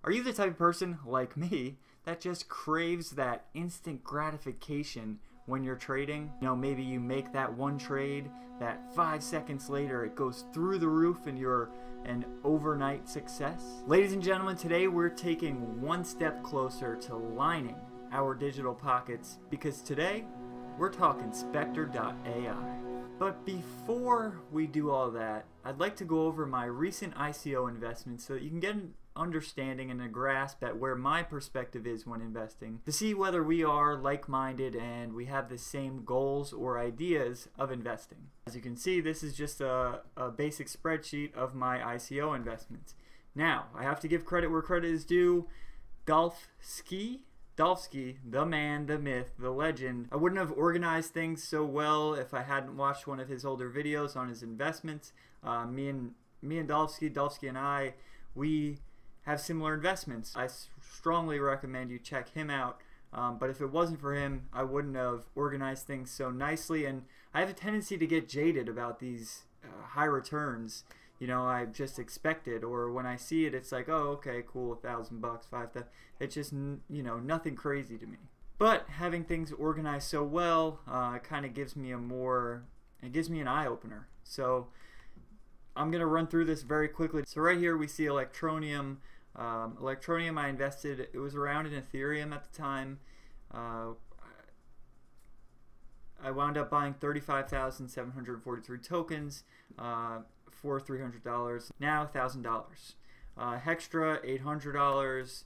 Are you the type of person, like me, that just craves that instant gratification when you're trading? You know, maybe you make that one trade, that 5 seconds later it goes through the roof and you're an overnight success? Ladies and gentlemen, today we're taking one step closer to lining our digital pockets, because today we're talking Spectre.ai. But before we do all that, I'd like to go over my recent ICO investments so that you can get an understanding and a grasp at where my perspective is when investing, to see whether we are like-minded and we have the same goals or ideas of investing. As you can see, this is just a basic spreadsheet of my ICO investments. Now, I have to give credit where credit is due. Dolfsky, the man, the myth, the legend. I wouldn't have organized things so well if I hadn't watched one of his older videos on his investments. Me and Dolfsky and I, we have similar investments. I strongly recommend you check him out. But if it wasn't for him, I wouldn't have organized things so nicely. And I have a tendency to get jaded about these high returns. You know, I just expect it, or when I see it, it's like, oh, okay, cool, $1,000, $5,000. It's just, you know, nothing crazy to me. But having things organized so well, it kind of gives me it gives me an eye-opener. So I'm going to run through this very quickly. So right here we see Electroneum. Electroneum I invested, it was around in Ethereum at the time. I wound up buying 35,743 tokens for $300. Now $1,000. Hextra, $800.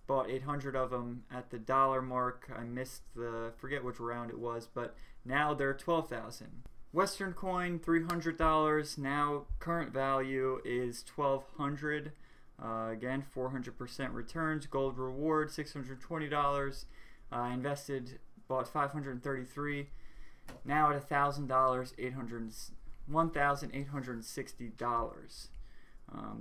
Bought 800 of them at the dollar mark. I missed forget which round it was, but now they're 12,000. Western coin, $300. Now current value is 1,200. Again, 400% returns. Gold reward, $620. Invested, bought 533. Now at $1,000, $1,860.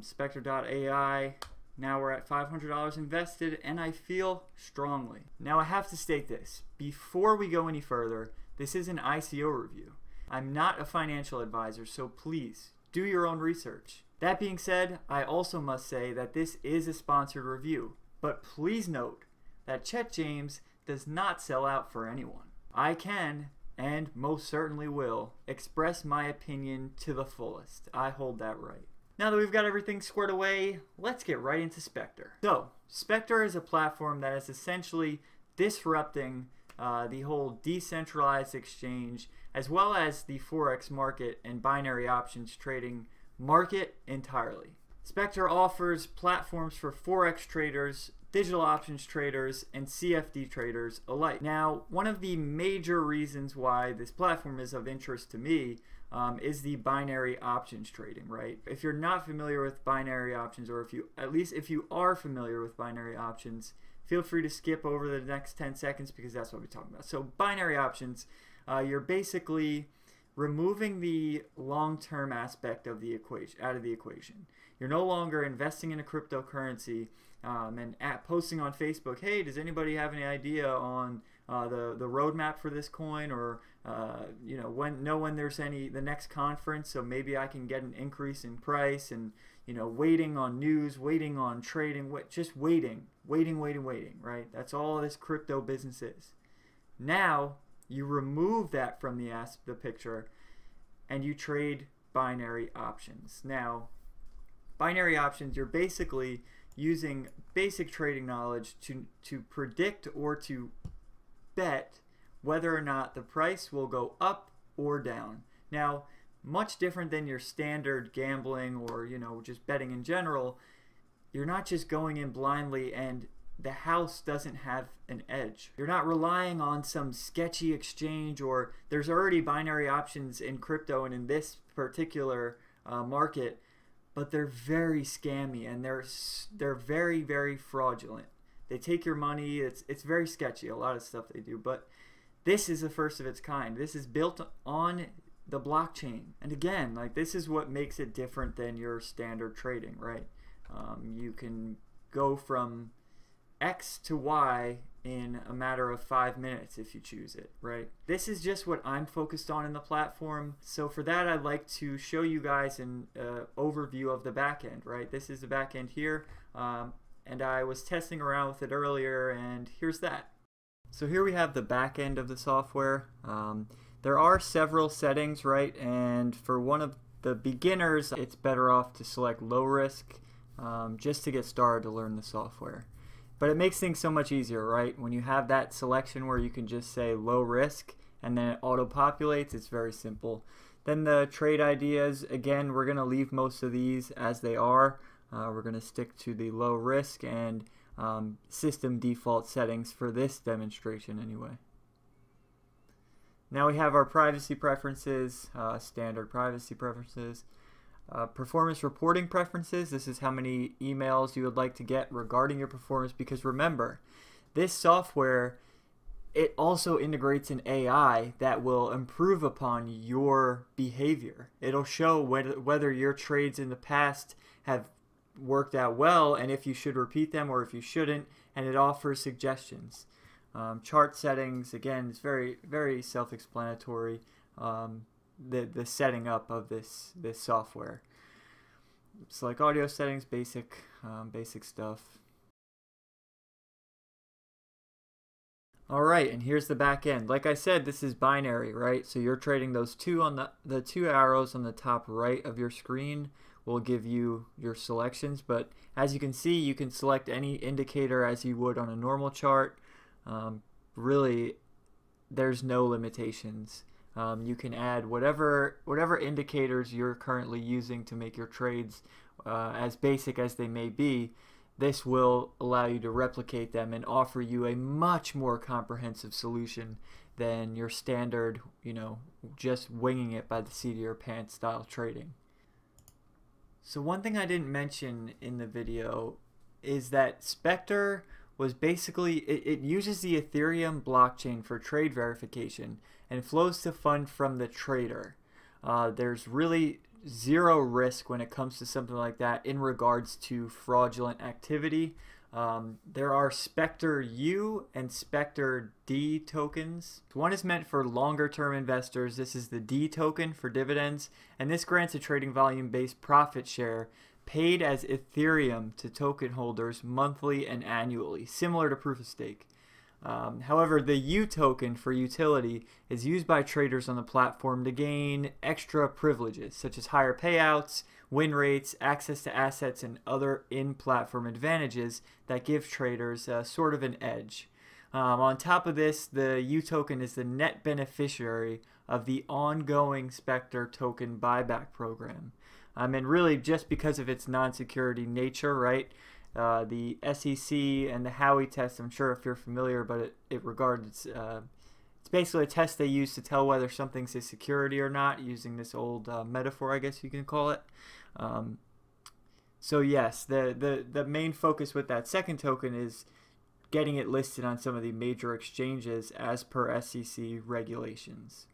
Spectre.ai. Now we're at $500 invested, and I feel strongly. Now I have to state this. Before we go any further, this is an ICO review. I'm not a financial advisor, so please do your own research. That being said, I also must say that this is a sponsored review, but please note that Chet James does not sell out for anyone. I can, and most certainly will, express my opinion to the fullest. I hold that right. Now that we've got everything squared away, let's get right into Spectre. So, Spectre is a platform that is essentially disrupting the whole decentralized exchange, as well as the Forex market and binary options trading market entirely. Spectre offers platforms for Forex traders, digital options traders, and CFD traders alike. Now, one of the major reasons why this platform is of interest to me is the binary options trading, right? If you're not familiar with binary options, or if you are familiar with binary options, feel free to skip over the next 10 seconds because that's what we're talking about. So binary options, you're basically removing the long-term aspect of the equation out of the equation. You're no longer investing in a cryptocurrency and posting on Facebook, hey, does anybody have any idea on the roadmap for this coin, or you know, when there's the next conference, so maybe I can get an increase in price, and you know, waiting on news, waiting on trading, just waiting, right? That's all this crypto business is. Now you remove that from the picture, and you trade binary options. Now, binary options, you're basically using basic trading knowledge to predict or to bet whether or not the price will go up or down. Now, much different than your standard gambling or, you know, just betting in general, you're not just going in blindly and the house doesn't have an edge. You're not relying on some sketchy exchange, or there's already binary options in crypto and in this particular market, but they're very scammy and they're very, very fraudulent. They take your money. It's very sketchy, a lot of stuff they do, but this is the first of its kind. This is built on the blockchain, and again, like, this is what makes it different than your standard trading, right? You can go from X to Y in a matter of 5 minutes if you choose it, right? This is just what I'm focused on in the platform. So for that, I'd like to show you guys an overview of the back end, right? This is the back end here. and I was testing around with it earlier, and here's that. So here we have the back end of the software. There are several settings, right? And for one of the beginners, it's better off to select low risk just to get started to learn the software. But it makes things so much easier, right? When you have that selection where you can just say low risk and then it auto-populates, it's very simple. Then the trade ideas, again, we're going to leave most of these as they are. We're going to stick to the low risk and system default settings for this demonstration anyway. Now we have our privacy preferences, standard privacy preferences. Performance reporting preferences, this is how many emails you would like to get regarding your performance, because remember, this software, it also integrates an AI that will improve upon your behavior. It'll show whether your trades in the past have worked out well and if you should repeat them or if you shouldn't, and it offers suggestions. Chart settings, again, it's very, very self-explanatory. The setting up of this software. Select audio settings, basic stuff. Alright, and here's the back end. Like I said, this is binary, right? So you're trading those two on the two arrows on the top right of your screen will give you your selections, but as you can see, you can select any indicator as you would on a normal chart. Really, there's no limitations. You can add whatever indicators you're currently using to make your trades as basic as they may be. This will allow you to replicate them and offer you a much more comprehensive solution than your standard, just winging it by the seat of your pants style trading. So one thing I didn't mention in the video is that Spectre was basically, it uses the Ethereum blockchain for trade verification and flows to fund from the trader. There's really zero risk when it comes to something like that in regards to fraudulent activity. There are Spectre.u and Spectre.d tokens. One is meant for longer term investors. This is the D token for dividends, and this grants a trading volume based profit share paid as Ethereum to token holders monthly and annually, similar to proof of stake. However, the U token for utility is used by traders on the platform to gain extra privileges such as higher payouts, win rates, access to assets, and other in-platform advantages that give traders sort of an edge. On top of this, the U token is the net beneficiary of the ongoing Spectre token buyback program. And really just because of its non-security nature, right? The SEC and the Howey test, I'm sure if you're familiar, but it's basically a test they use to tell whether something's a security or not, using this old metaphor, I guess you can call it. So yes, the main focus with that second token is getting it listed on some of the major exchanges as per SEC regulations.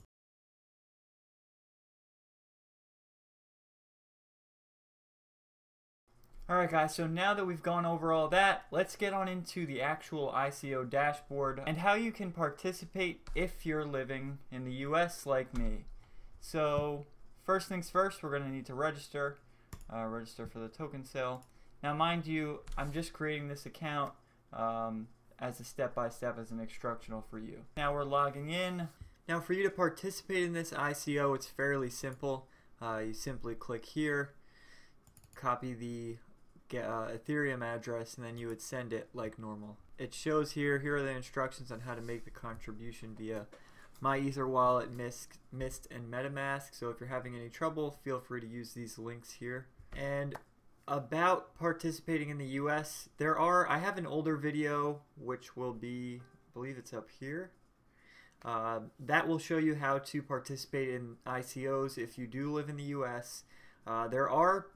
Alright guys, so now that we've gone over all that, let's get on into the actual ICO dashboard and how you can participate if you're living in the US like me. So first things first, we're going to need to register for the token sale. Now mind you, I'm just creating this account as a step-by-step as an instructional for you. Now we're logging in. Now for you to participate in this ICO, it's fairly simple. You simply click here, copy the Ethereum address, and then you would send it like normal. It shows here are the instructions on how to make the contribution via My Ether Wallet, Mist, and MetaMask. So if you're having any trouble, feel free to use these links here. And about participating in the US, I have an older video which will be, I believe it's up here. That will show you how to participate in ICOs if you do live in the US. There are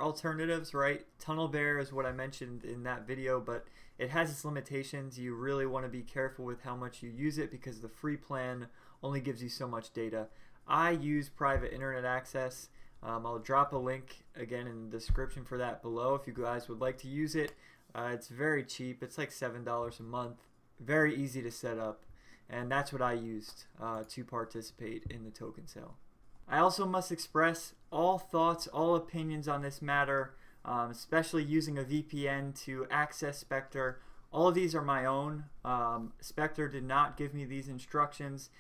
alternatives, right? Tunnel Bear is what I mentioned in that video, but it has its limitations. You really want to be careful with how much you use it because the free plan only gives you so much data. I use private internet access. I'll drop a link again in the description for that below if you guys would like to use it. It's very cheap. It's like $7 a month. Very easy to set up, and that's what I used to participate in the token sale. I also must express all thoughts, all opinions on this matter especially using a VPN to access Spectre. All of these are my own. Spectre did not give me these instructions.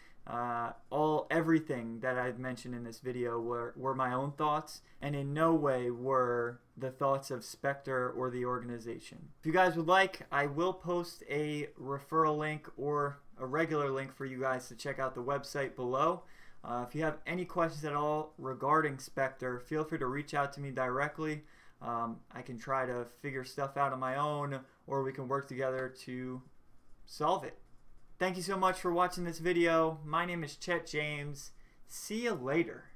Everything that I've mentioned in this video were my own thoughts, and in no way were the thoughts of Spectre or the organization. If you guys would like, I will post a referral link or a regular link for you guys to check out the website below. If you have any questions at all regarding Spectre, feel free to reach out to me directly. I can try to figure stuff out on my own, or we can work together to solve it. Thank you so much for watching this video. My name is Chet James. See you later.